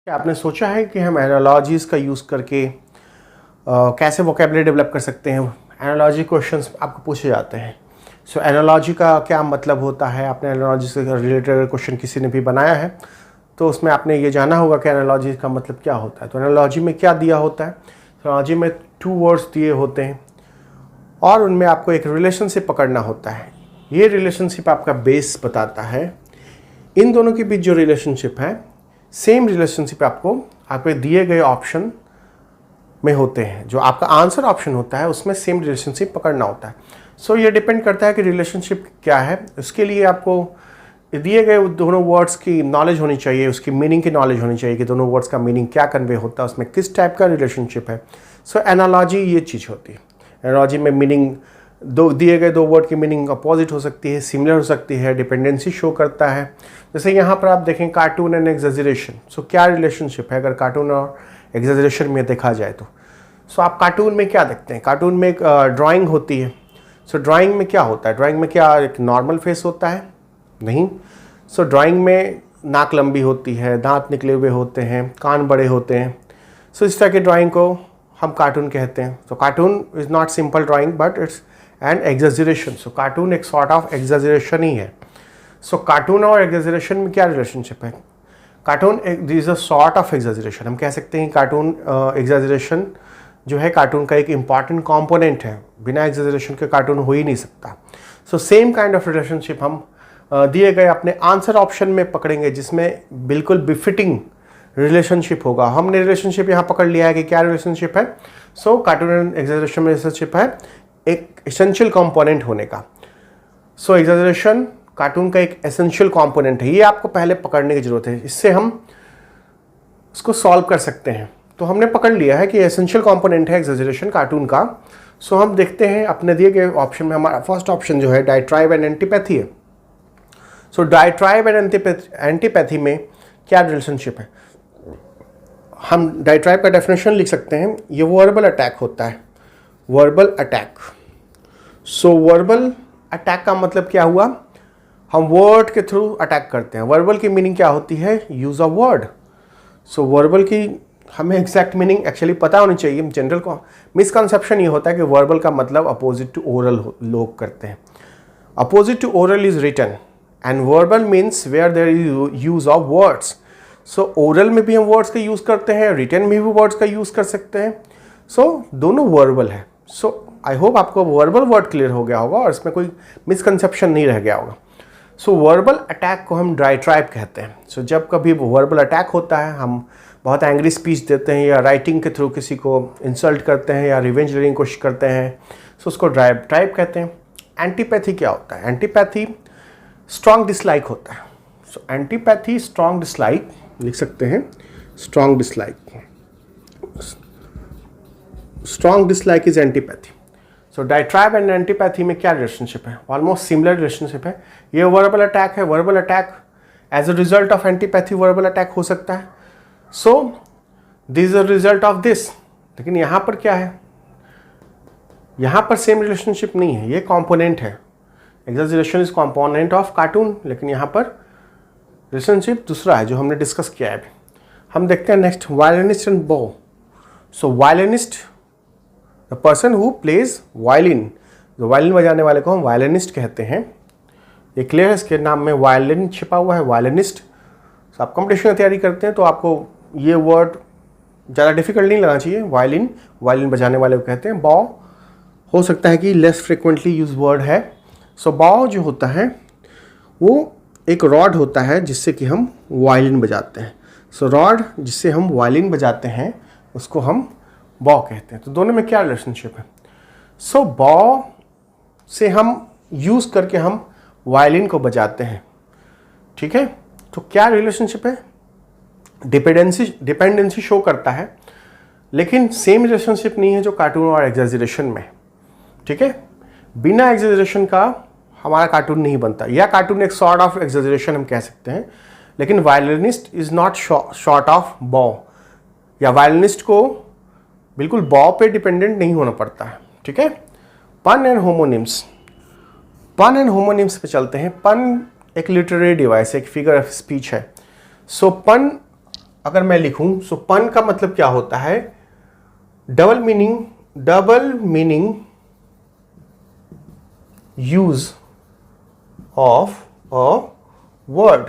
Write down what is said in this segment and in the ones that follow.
क्या आपने सोचा है कि हम एनालॉजीज़ का यूज़ करके कैसे वोकेबलरी डेवलप कर सकते हैं? एनालॉजी क्वेश्चंस आपको पूछे जाते हैं। सो एनालॉजी का क्या मतलब होता है? आपने एनालॉजी से रिलेटेड क्वेश्चन किसी ने भी बनाया है तो उसमें आपने ये जाना होगा कि एनालॉजी का मतलब क्या होता है। तो एनालॉजी में क्या दिया होता है? एनालॉजी में 2 वर्ड्स दिए होते हैं और उनमें आपको एक रिलेशनशिप पकड़ना होता है। ये रिलेशनशिप आपका बेस बताता है। इन दोनों के बीच जो रिलेशनशिप है, सेम रिलेशनशिप आपके दिए गए ऑप्शन में होते हैं। जो आपका आंसर ऑप्शन होता है उसमें सेम रिलेशनशिप पकड़ना होता है। सो ये डिपेंड करता है कि रिलेशनशिप क्या है। उसके लिए आपको दिए गए दोनों वर्ड्स की नॉलेज होनी चाहिए, उसकी मीनिंग की नॉलेज होनी चाहिए कि दोनों वर्ड्स का मीनिंग क्या कन्वे होता है, उसमें किस टाइप का रिलेशनशिप है। सो एनालॉजी ये चीज़ होती है। एनालॉजी में मीनिंग दिए गए 2 वर्ड की मीनिंग अपोजिट हो सकती है, सिमिलर हो सकती है, डिपेंडेंसी शो करता है। जैसे यहाँ पर आप देखें कार्टून एंड एग्जेजरेशन। सो क्या रिलेशनशिप है अगर कार्टून और एग्जेजरेशन में देखा जाए तो? सो आप कार्टून में क्या देखते हैं? कार्टून में एक ड्राइंग होती है। सो ड्राइंग में क्या होता है? ड्राइंग में क्या एक नॉर्मल फेस होता है? नहीं। सो ड्राइंग में नाक लंबी होती है, दांत निकले हुए होते हैं, कान बड़े होते हैं। सो इस तरह की ड्राइंग को हम कार्टून कहते हैं। So cartoon is not simple drawing but it's and exaggeration. So cartoon एक सॉर्ट ऑफ एग्जेजरेशन ही है। सो कार्टून और एग्जेजरेशन में क्या रिलेशनशिप है? Cartoon is a sort of exaggeration. हम कह सकते हैं कार्टून एग्जेजरेशन जो है कार्टून का एक इम्पॉर्टेंट कंपोनेंट है। बिना एग्जेजरेशन के कार्टून हो ही नहीं सकता। So same kind of relationship हम दिए गए अपने आंसर ऑप्शन में पकड़ेंगे, जिसमें बिल्कुल बिफिटिंग रिलेशनशिप होगा। हमने रिलेशनशिप यहाँ पकड़ लिया है कि क्या रिलेशनशिप है। सो कार्टून एंड एग्जेजरेशन में रिलेशनशिप है एक एसेंशियल कंपोनेंट होने का। सो एग्जेजरेशन कार्टून का एक एसेंशियल कंपोनेंट है। ये आपको पहले पकड़ने की जरूरत है, इससे हम इसको सॉल्व कर सकते हैं। तो हमने पकड़ लिया है कि एसेंशियल कंपोनेंट है एग्जेजरेशन कार्टून का। सो हम देखते हैं अपने दिए गए ऑप्शन में हमारा फर्स्ट ऑप्शन जो है डायट्राइब एंड एंटीपैथी है। सो डायट्राइब एंड एंटीपैथी में क्या रिलेशनशिप है? हम डायट्राइब का डेफिनेशन लिख सकते हैं। ये वर्बल अटैक होता है, वर्बल अटैक। सो वर्बल अटैक का मतलब क्या हुआ? हम वर्ड के थ्रू अटैक करते हैं। वर्बल की मीनिंग क्या होती है? Use of word. So verbal की हमें एग्जैक्ट मीनिंग एक्चुअली पता होनी चाहिए। जनरल को मिसकंसेप्शन ये होता है कि वर्बल का मतलब अपोजिट टू ओरल लोग करते हैं। Opposite to oral is written and verbal means where there is use of words. So oral में भी हम वर्ड्स का यूज़ करते हैं, रिटन में भी वर्ड्स का यूज़ कर सकते हैं। सो दोनों वर्बल है। सो आई होप आपको वर्बल वर्ड क्लियर हो गया होगा और इसमें कोई मिसकंसेप्शन नहीं रह गया होगा। सो वर्बल अटैक को हम डायट्राइब कहते हैं। सो जब कभी वर्बल अटैक होता है, हम बहुत एंग्री स्पीच देते हैं या राइटिंग के थ्रू किसी को इंसल्ट करते हैं या रिवेंज लेने की कोशिश करते हैं, सो उसको डायट्राइब कहते हैं। एंटीपैथी क्या होता है? एंटीपैथी स्ट्रॉन्ग डिसलाइक होता है। सो एंटीपैथी स्ट्रॉन्ग डिसलाइक लिख सकते हैं। Strong dislike, strong dislike is antipathy. So diatribe and antipathy में क्या रिलेशनशिप है? ऑलमोस्ट सिमिलर रिलेशनशिप है। ये वर्बल अटैक है। Verbal attack as a result of antipathy verbal attack हो सकता है। So this is a result of this. लेकिन यहां पर क्या है? यहां पर सेम रिलेशनशिप नहीं है, ये कॉम्पोनेंट है। Exaggeration is component of cartoon, लेकिन यहां पर रिलेशनशिप दूसरा है जो हमने डिस्कस किया है। हम देखते हैं next, violinist and bow. So violinist, the person who plays violin, जो वायलिन बजाने वाले को हम वायलिनिस्ट कहते हैं। ये क्लियर है? इसके नाम में वायलिन छिपा हुआ है, वायलिनिस्ट। तो आप कॉम्पिटिशन की तैयारी करते हैं तो आपको ये वर्ड ज़्यादा डिफिकल्ट नहीं लगना चाहिए। वायलिन, वायलिन बजाने वाले को कहते हैं। बॉ हो सकता है कि लेस फ्रिक्वेंटली यूज वर्ड है। सो बॉ जो होता है वो एक रॉड होता है जिससे कि हम वायलिन बजाते हैं। सो रॉड जिससे हम वायलिन बजाते हैं उसको हम बॉ कहते हैं। तो दोनों में क्या रिलेशनशिप है? सो बॉ से हम यूज़ करके हम वायलिन को बजाते हैं। ठीक है, तो क्या रिलेशनशिप है? डिपेंडेंसी शो करता है, लेकिन सेम रिलेशनशिप नहीं है जो कार्टून और एग्जेजरेशन में। ठीक है, बिना एग्जेजरेशन का हमारा कार्टून नहीं बनता, या कार्टून एक सॉर्ट ऑफ एग्जेजरेशन हम कह सकते हैं। लेकिन violinist is not short of बॉ, या वायलिनिस्ट को बिल्कुल बॉ पे डिपेंडेंट नहीं होना पड़ता है। ठीक है, पन एंड होमोनिम्स। पन एंड होमोनिम्स पे चलते हैं। पन एक लिटरेरी डिवाइस, एक फिगर ऑफ स्पीच है। सो पन अगर मैं लिखूं, सो पन का मतलब क्या होता है? Double meaning use of a word.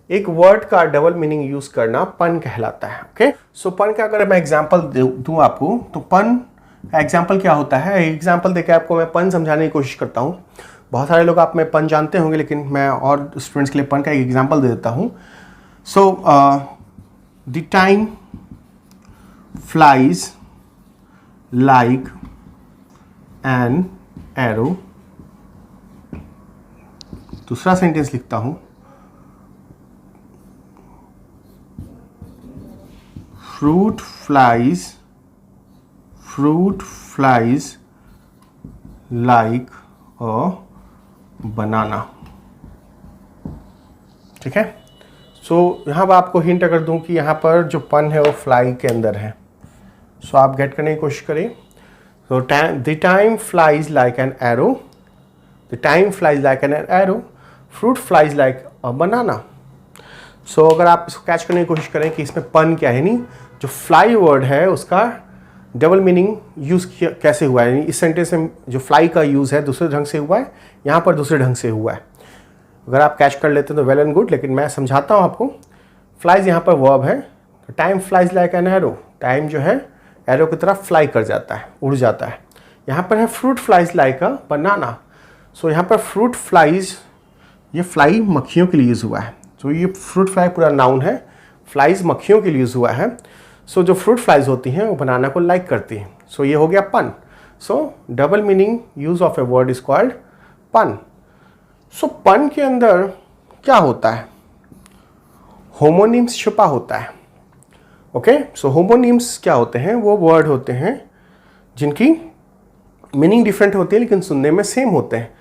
एक वर्ड का डबल मीनिंग यूज करना पन कहलाता है। ओके, सो पन का अगर मैं एग्जांपल दूं आपको, तो पन का एग्जांपल क्या होता है? एग्जांपल देके आपको मैं पन समझाने की कोशिश करता हूं। बहुत सारे लोग आप में पन जानते होंगे, लेकिन मैं और स्टूडेंट्स के लिए पन का एक एग्जांपल दे देता हूं। सो the time flies like an arrow. दूसरा सेंटेंस लिखता हूं, fruit flies like a banana। ठीक है, सो यहाँ पर आपको हिंट अगर दूं कि यहाँ पर जो पन है वो फ्लाई के अंदर है, सो आप गेट करने की कोशिश करिए। So the time flies like an arrow, the time flies like an arrow, fruit flies like a banana. So अगर आप इसको कैच करने की कोशिश करें कि इसमें पन क्या है, नहीं जो फ्लाई वर्ड है उसका डबल मीनिंग यूज़ कैसे हुआ है, इस सेंटेंस में जो फ्लाई का यूज़ है दूसरे ढंग से हुआ है, यहाँ पर दूसरे ढंग से हुआ है। अगर आप कैच कर लेते हैं तो वेल एंड गुड, लेकिन मैं समझाता हूँ आपको। फ्लाइज यहाँ पर वर्ब है, तो time flies like an arrow, time जो है एरो की तरफ फ्लाई कर जाता है, उड़ जाता है। यहाँ पर है fruit flies like a banana. सो यहाँ पर फ्रूट फ्लाइज, ये फ्लाई मक्खियों के लिए यूज़ हुआ है। तो ये फ्रूट फ्लाई पूरा नाउन है, फ्लाइज मक्खियों के लिए यूज़ हुआ है। सो जो फ्रूट फ्लाइज होती हैं वो बनाना को लाइक करती हैं। सो ये हो गया पन। सो double meaning use of a word is called पन। सो पन के अंदर क्या होता है? होमोनिम्स छुपा होता है। ओके, सो होमोनिम्स क्या होते हैं? वो वर्ड होते हैं जिनकी मीनिंग डिफरेंट होती है लेकिन सुनने में सेम होते हैं।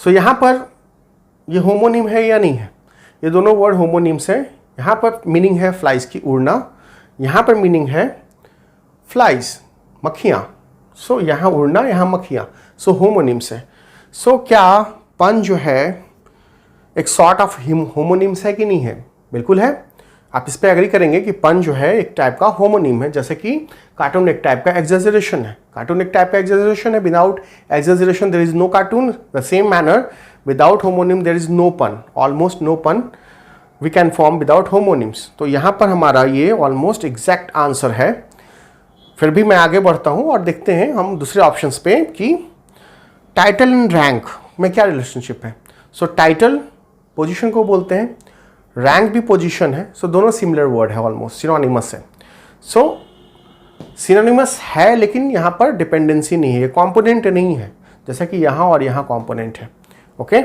सो यहाँ पर ये होमोनिम है या नहीं है? ये दोनों वर्ड होमोनिम्स हैं। यहाँ पर मीनिंग है फ्लाइज की उड़ना, यहाँ पर मीनिंग है फ्लाइज मक्खियाँ। सो यहाँ उड़ना, यहाँ मक्खियाँ, सो होमोनिम्स है। सो क्या पन जो है एक सॉर्ट ऑफ होमोनिम्स है कि नहीं है? बिल्कुल है। आप इस पर एग्री करेंगे कि पन जो है एक टाइप का होमोनिम है, जैसे कि कार्टून एक टाइप का एग्जेजरेशन है। कार्टून एक टाइप का एग्जेजरेशन है, without exaggeration there is no cartoon. The same manner without homonym there is no pun, almost no pun we can form without homonyms. तो यहाँ पर हमारा ये ऑलमोस्ट एग्जैक्ट आंसर है। फिर भी मैं आगे बढ़ता हूँ और देखते हैं हम दूसरे ऑप्शंस पे कि टाइटल एंड रैंक में क्या रिलेशनशिप है। सो टाइटल पोजीशन को बोलते हैं, रैंक भी पोजीशन है। सो दोनों सिमिलर वर्ड है, ऑलमोस्ट सिनोनिमस है। सो सिनोनिमस है, लेकिन यहाँ पर डिपेंडेंसी नहीं है, कंपोनेंट नहीं है, जैसा कि यहाँ और यहाँ कंपोनेंट है। ओके,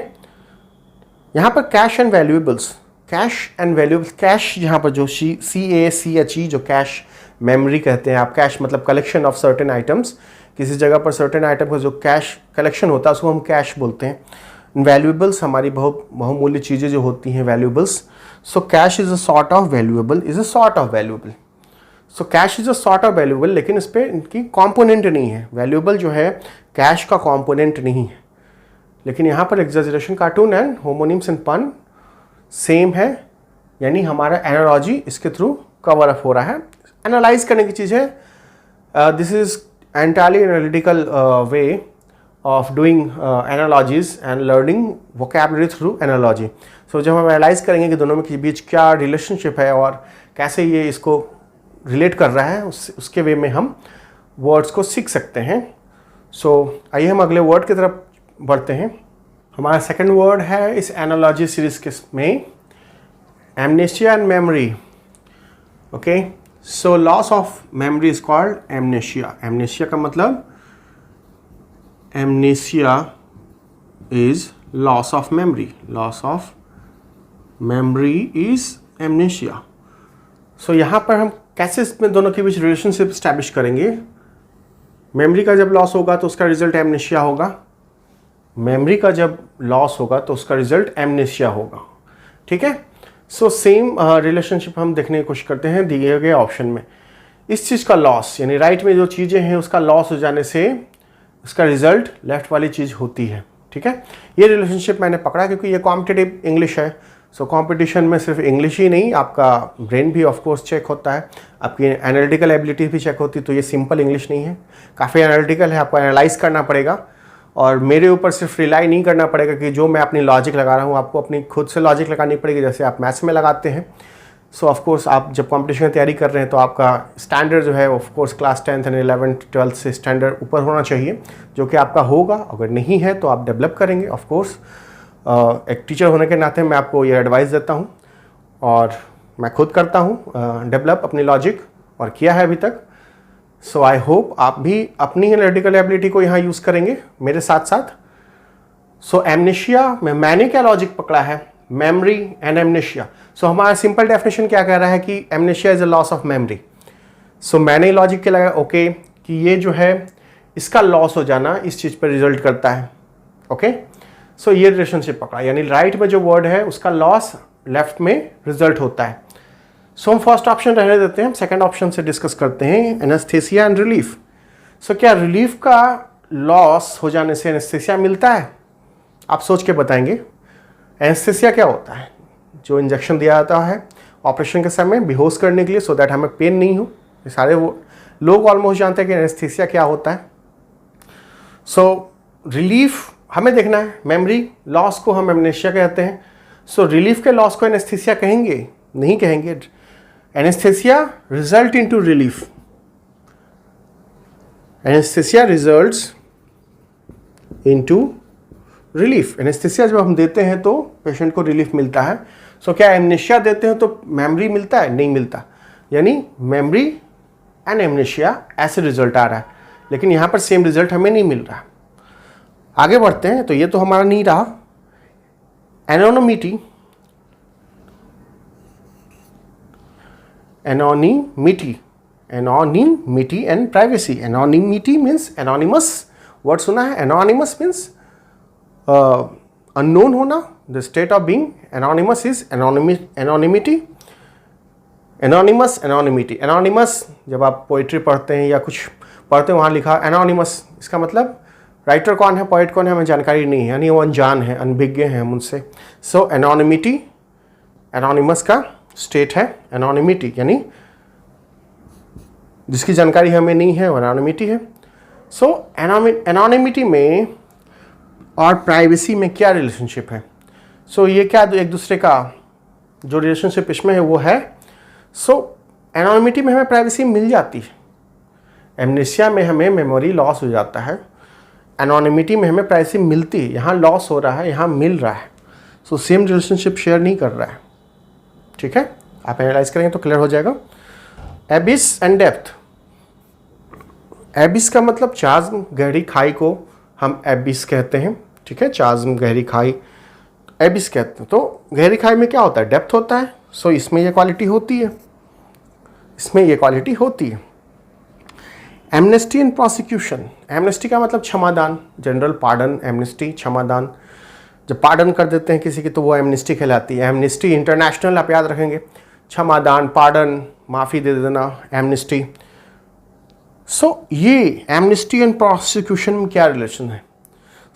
यहाँ पर cash and valuables, cash and valuables, cash यहाँ पर जो CACHE जो कैश मेमोरी कहते हैं आप। कैश मतलब कलेक्शन ऑफ सर्टेन आइटम्स, किसी जगह पर सर्टेन आइटम का जो कैश कलेक्शन होता है उसको हम कैश बोलते हैं। वैल्यूएबल्स हमारी बहुमूल्य चीज़ें जो होती हैं, valuables. So cash is a sort of valuable, is a sort of valuable. So cash is a sort of valuable, लेकिन इस पर इनकी कॉम्पोनेंट नहीं है। वैल्यूएबल जो है कैश का कॉम्पोनेंट नहीं है। लेकिन यहाँ पर exaggeration, cartoon and homonyms and पन सेम है, यानी हमारा एनालॉजी इसके थ्रू कवर अप हो रहा है। एनालाइज करने की चीज़ है। This is entirely analytical way of doing analogies and learning vocabulary through analogy. So जब हम एनालाइज करेंगे कि दोनों के बीच क्या रिलेशनशिप है और कैसे ये इसको रिलेट कर रहा है, उसके वे में हम वर्ड्स को सीख सकते हैं। सो आइए हम अगले वर्ड की तरफ बढ़ते हैं। हमारा सेकंड वर्ड है इस एनालॉजी सीरीज के में, amnesia and memory. Okay, so loss of memory is called amnesia. Amnesia का मतलब, amnesia is loss of memory, loss of memory is amnesia. So यहाँ पर हम कैसे इसमें दोनों के बीच रिलेशनशिप स्टैब्लिश करेंगे? मेमोरी का जब लॉस होगा तो उसका रिजल्ट एमनेशिया होगा, मेमोरी का जब लॉस होगा तो उसका रिजल्ट एमनेशिया होगा। ठीक है, सो सेम रिलेशनशिप हम देखने की कोशिश करते हैं दिए गए ऑप्शन में। इस चीज़ का लॉस, यानी राइट में जो चीज़ें हैं उसका लॉस हो जाने से उसका रिजल्ट लेफ्ट वाली चीज़ होती है। ठीक है, ये रिलेशनशिप मैंने पकड़ा क्योंकि ये कॉम्पिटिटिव इंग्लिश है, सो कंपटीशन में सिर्फ इंग्लिश ही नहीं, आपका ब्रेन भी ऑफ कोर्स चेक होता है, आपकी एनालिटिकल एबिलिटी भी चेक होती है। तो ये सिंपल इंग्लिश नहीं है, काफ़ी एनालिटिकल है, आपको एनालाइज करना पड़ेगा और मेरे ऊपर सिर्फ रिलाई नहीं करना पड़ेगा कि जो मैं अपनी लॉजिक लगा रहा हूँ, आपको अपनी खुद से लॉजिक लगानी पड़ेगी जैसे आप मैथ्स में लगाते हैं। सो ऑफ कोर्स आप जब कंपटीशन की तैयारी कर रहे हैं तो आपका स्टैंडर्ड जो है of course class 10th and 11th 12th से स्टैंडर्ड ऊपर होना चाहिए, जो कि आपका होगा। अगर नहीं है तो आप डेवलप करेंगे ऑफ कोर्स। एक टीचर होने के नाते मैं आपको ये एडवाइस देता हूँ और मैं खुद करता हूँ डेवलप अपनी लॉजिक, और किया है अभी तक। सो आई होप आप भी अपनी एनालिटिकल एबिलिटी को यहाँ यूज़ करेंगे मेरे साथ साथ। सो एमनेशिया में मैंने क्या लॉजिक पकड़ा है, मेमोरी एंड एमनेशिया। सो हमारा सिंपल डेफिनेशन क्या कह रहा है कि amnesia is a loss of memory. So मैंने लॉजिक के लगा ओके कि ये जो है इसका लॉस हो जाना इस चीज़ पर रिजल्ट करता है। ओके सो ये रिलेशनशिप पकड़ा, यानी राइट में जो वर्ड है उसका लॉस लेफ्ट में रिजल्ट होता है। सो हम फर्स्ट ऑप्शन रहने देते हैं, हम सेकंड ऑप्शन से डिस्कस करते हैं, एनेस्थेसिया एंड रिलीफ। सो क्या रिलीफ का लॉस हो जाने से एनेस्थेसिया मिलता है? आप सोच के बताएंगे। एनेस्थेसिया क्या होता है? जो इंजेक्शन दिया जाता है ऑपरेशन के समय बेहोश करने के लिए, सो दैट हमें पेन नहीं हो। ये सारे वो लोग ऑलमोस्ट जानते हैं कि एनेस्थेसिया क्या होता है। सो रिलीफ हमें देखना है, मेमोरी लॉस को हम एमनेशिया कहते हैं। सो रिलीफ के लॉस को एनेस्थेसिया कहेंगे? नहीं कहेंगे। Anaesthesia result into relief. Anaesthesia results into relief. Anaesthesia जब हम देते हैं तो पेशेंट को रिलीफ मिलता है। सो क्या एमनेशिया देते हैं तो मेमोरी मिलता है? नहीं मिलता। यानी मेमोरी एंड एमनेशिया ऐसे रिजल्ट आ रहा है, लेकिन यहाँ पर सेम रिजल्ट हमें नहीं मिल रहा। आगे बढ़ते हैं। तो ये तो हमारा नहीं रहा। Anonymity, anonymity, anonymity and privacy. Anonymity means anonymous, word सुना है? एनोनिमस मीन्स अननोन होना, the state of being. Anonymous is anonymity, anonymous, anonymity. Anonymous जब आप पोइट्री पढ़ते हैं या कुछ पढ़ते हैं वहाँ लिखा एनोनिमस, इसका मतलब राइटर कौन है, पोइट कौन है, हमें जानकारी नहीं है, यानी वो अनजान है, अनभिज्ञ है मुझसे। सो एनोनिमिटी, एनोनिमस का स्टेट है एनोनिमिटी, यानी जिसकी जानकारी हमें नहीं है वो एनोनिमिटी है। सो एनोनिमिटी में और प्राइवेसी में क्या रिलेशनशिप है? सो ये क्या एक दूसरे का जो रिलेशनशिप इसमें है वो है। सो एनोनिमिटी में हमें प्राइवेसी मिल जाती है, एमनेशिया में हमें मेमोरी लॉस हो जाता है, एनोनिमिटी में हमें प्राइवेसी मिलती है। यहाँ लॉस हो रहा है, यहाँ मिल रहा है। सो सेम रिलेशनशिप शेयर नहीं कर रहा है। ठीक है, आप एनालाइज करेंगे तो क्लियर हो जाएगा। एबिस एंड डेप्थ। एबिस का मतलब चाज्म, गहरी खाई को हम एबिस कहते हैं। ठीक है, चाज्म गहरी खाई एबिस कहते हैं। तो गहरी खाई में क्या होता है? डेप्थ होता है। सो इसमें ये क्वालिटी होती है, इसमें ये क्वालिटी होती है। Amnesty and prosecution. एमनेस्टी का मतलब क्षमादान, जनरल पार्डन, एमनेस्टी क्षमादान। जब पार्डन कर देते हैं किसी की तो वो एमनेस्टी कहलाती है। एमनेस्टी इंटरनेशनल आप याद रखेंगे, क्षमादान, पार्डन, माफ़ी दे देना, एमनेस्टी। सो ये एमनेस्टी एंड प्रोसिक्यूशन में क्या रिलेशन है?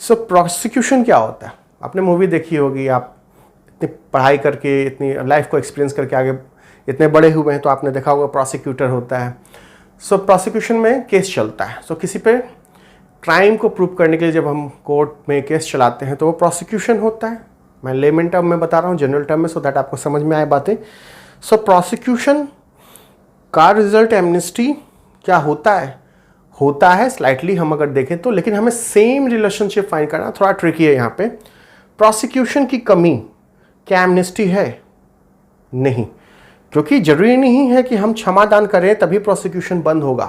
सो प्रोसिक्यूशन क्या होता है? आपने मूवी देखी होगी, आप इतनी पढ़ाई करके, इतनी लाइफ को एक्सपीरियंस करके आगे इतने बड़े हुए हैं तो आपने देखा होगा प्रोसिक्यूटर होता है। सो प्रोसिक्यूशन में केस चलता है। सो किसी पे क्राइम को प्रूव करने के लिए जब हम कोर्ट में केस चलाते हैं तो वो प्रोसिक्यूशन होता है। मैं लेमन टर्म में बता रहा हूँ, जनरल टर्म में, सो दैट आपको समझ में आए बातें। सो प्रोसिक्यूशन का रिजल्ट एमनेस्टी क्या होता है? होता है स्लाइटली हम अगर देखें तो, लेकिन हमें सेम रिलेशनशिप फाइंड करना थोड़ा ट्रिकी है यहाँ पे। प्रोसिक्यूशन की कमी क्या एमनेस्टी है? नहीं, क्योंकि जरूरी नहीं है कि हम क्षमादान करें तभी प्रोसिक्यूशन बंद होगा।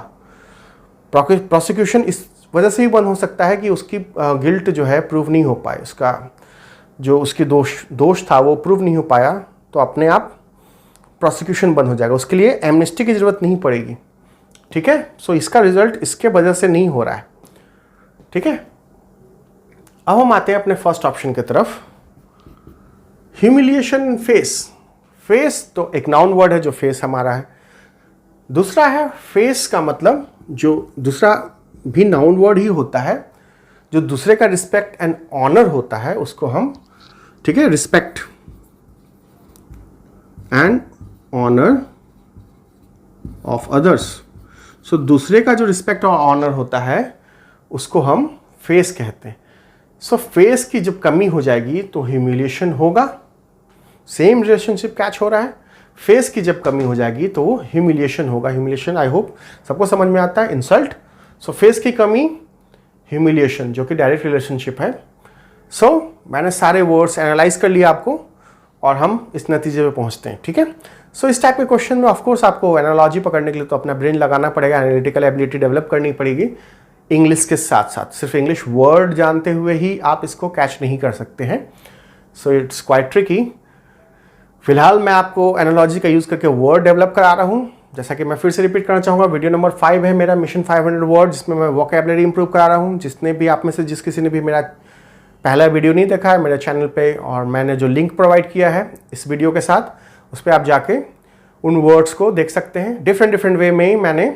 प्रोसिक्यूशन इस वजह से ही बंद हो सकता है कि उसकी गिल्ट जो है प्रूव नहीं हो पाए, उसका जो उसकी दोष था वो प्रूव नहीं हो पाया, तो अपने आप प्रोसिक्यूशन बंद हो जाएगा। उसके लिए एमनेस्टी की ज़रूरत नहीं पड़ेगी। ठीक है, सो इसका रिजल्ट इसके वजह से नहीं हो रहा है। ठीक है, अब हम आते हैं अपने फर्स्ट ऑप्शन की तरफ, ह्यूमिलिएशन फेस। फेस तो एक नाउन वर्ड है जो फेस हमारा है। दूसरा है फेस का मतलब, जो दूसरा भी नाउन वर्ड ही होता है, जो दूसरे का रिस्पेक्ट एंड ऑनर होता है उसको हम, ठीक है, respect and honour of others. So दूसरे का जो रिस्पेक्ट और ऑनर होता है उसको हम फेस कहते हैं। सो फेस की जब कमी हो जाएगी तो ह्यूमिलिएशन होगा। सेम रिलेशनशिप कैच हो रहा है। फेस की जब कमी हो जाएगी तो ह्यूमिलिएशन होगा। ह्यूमिलिएशन आई होप सबको समझ में आता है, इंसल्ट। सो फेस की कमी, ह्यूमिलिएशन, जो कि डायरेक्ट रिलेशनशिप है। सो मैंने सारे वर्ड्स एनालाइज कर लिया आपको और हम इस नतीजे पे पहुंचते हैं, ठीक है। सो इस टाइप के क्वेश्चन में ऑफकोर्स आपको एनालॉजी पकड़ने के लिए तो अपना ब्रेन लगाना पड़ेगा, एनालिटिकल एबिलिटी डेवलप करनी पड़ेगी इंग्लिश के साथ साथ। सिर्फ इंग्लिश वर्ड जानते हुए ही आप इसको कैच नहीं कर सकते हैं। So it's quite tricky. फिलहाल मैं आपको एनालॉजी का यूज़ करके वर्ड डेवलप करा रहा हूँ। जैसा कि मैं फिर से रिपीट करना चाहूँगा, वीडियो नंबर 5 है मेरा मिशन 500 वर्ड, जिसमें मैं वोकैबुलरी इंप्रूव करा रहा हूँ। जिसने भी आप में से जिस किसी ने भी मेरा पहला वीडियो नहीं देखा है मेरे चैनल पे, और मैंने जो लिंक प्रोवाइड किया है इस वीडियो के साथ, उस पर आप जाके उन वर्ड्स को देख सकते हैं। डिफरेंट वे में मैंने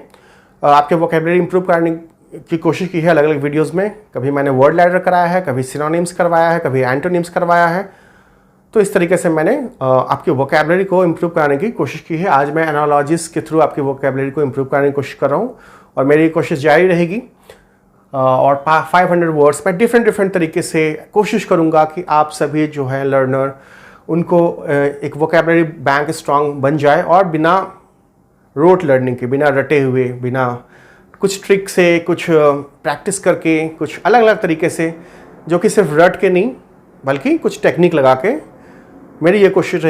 आपके वोकैबुलरी इंप्रूव कराने की कोशिश की है अलग अलग वीडियोज़ में। कभी मैंने वर्ड लैडर कराया है, कभी सिनोनिम्स करवाया है, कभी एंटोनिम्स करवाया है। तो इस तरीके से मैंने आपकी वोकैबुलरी को इम्प्रूव कराने की कोशिश की है। आज मैं एनालॉजीज के थ्रू आपकी वोकैबुलरी को इम्प्रूव कराने की कोशिश कर रहा हूँ और मेरी कोशिश जारी रहेगी। और 500 वर्ड्स में डिफरेंट तरीके से कोशिश करूँगा कि आप सभी जो है लर्नर, उनको एक वोकैबुलरी बैंक स्ट्रांग बन जाए, और बिना रोट लर्निंग के, बिना रटे हुए, बिना कुछ ट्रिक से, कुछ प्रैक्टिस करके, कुछ अलग अलग तरीके से, जो कि सिर्फ रट के नहीं बल्कि कुछ टेक्निक लगा के, मेरी ये कोशिश रहेगी